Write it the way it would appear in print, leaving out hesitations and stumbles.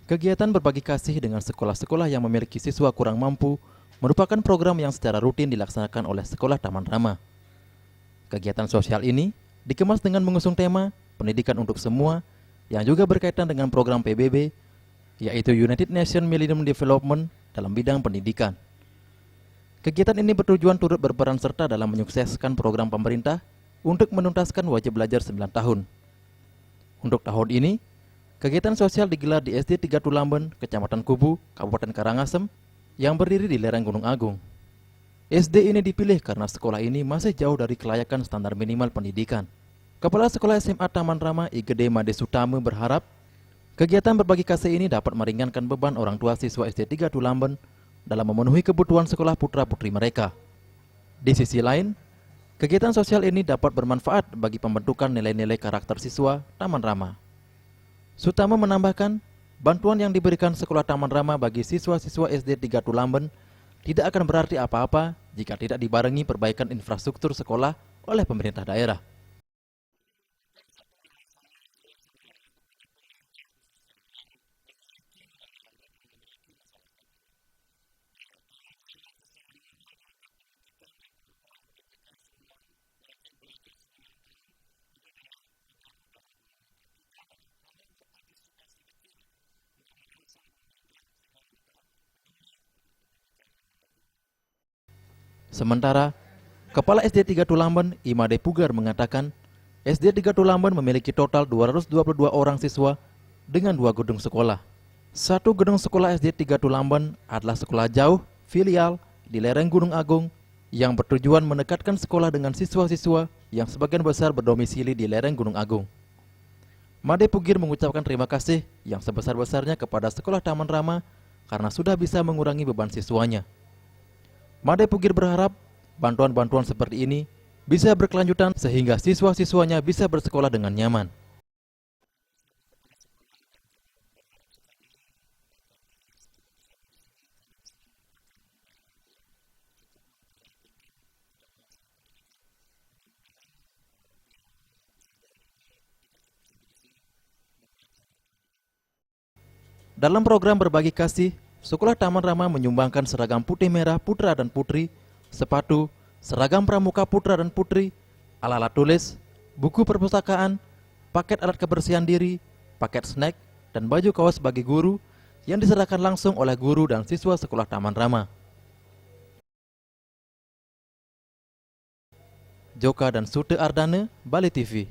Kegiatan berbagi kasih dengan sekolah-sekolah yang memiliki siswa kurang mampu merupakan program yang secara rutin dilaksanakan oleh Sekolah Taman Rama. Kegiatan sosial ini dikemas dengan mengusung tema pendidikan untuk semua yang juga berkaitan dengan program PBB, yaitu United Nations Millennium Development dalam bidang pendidikan. Kegiatan ini bertujuan turut berperan serta dalam menyukseskan program pemerintah untuk menuntaskan wajib belajar 9 tahun. Untuk tahun ini, kegiatan sosial digelar di SD 3 Tulamben, Kecamatan Kubu, Kabupaten Karangasem, yang berdiri di lereng Gunung Agung. SD ini dipilih karena sekolah ini masih jauh dari kelayakan standar minimal pendidikan. Kepala Sekolah SMA Taman Rama IGD Made Sutame berharap kegiatan berbagi kasih ini dapat meringankan beban orang tua siswa SD 3 Tulamben dalam memenuhi kebutuhan sekolah putra-putri mereka. Di sisi lain, kegiatan sosial ini dapat bermanfaat bagi pembentukan nilai-nilai karakter siswa Taman Rama. Sutama menambahkan, bantuan yang diberikan Sekolah Taman Rama bagi siswa-siswa SD 3 Tulamben tidak akan berarti apa-apa jika tidak dibarengi perbaikan infrastruktur sekolah oleh pemerintah daerah. Sementara, Kepala SD 3 Tulamben Imade Pugar mengatakan, SD 3 Tulamben memiliki total 222 orang siswa dengan 2 gedung sekolah. Satu gedung sekolah SD 3 Tulamben adalah sekolah jauh, filial, di lereng Gunung Agung, yang bertujuan mendekatkan sekolah dengan siswa-siswa yang sebagian besar berdomisili di lereng Gunung Agung. Made Pugir mengucapkan terima kasih yang sebesar-besarnya kepada Sekolah Taman Rama karena sudah bisa mengurangi beban siswanya. Made Pugir berharap bantuan-bantuan seperti ini bisa berkelanjutan sehingga siswa-siswanya bisa bersekolah dengan nyaman. Dalam program berbagi kasih, Sekolah Taman Rama menyumbangkan seragam putih merah putra dan putri, sepatu, seragam pramuka putra dan putri, alat-alat tulis, buku perpustakaan, paket alat kebersihan diri, paket snack, dan baju kaos bagi guru yang diserahkan langsung oleh guru dan siswa Sekolah Taman Rama. Joka dan Sute Ardane, Bali TV.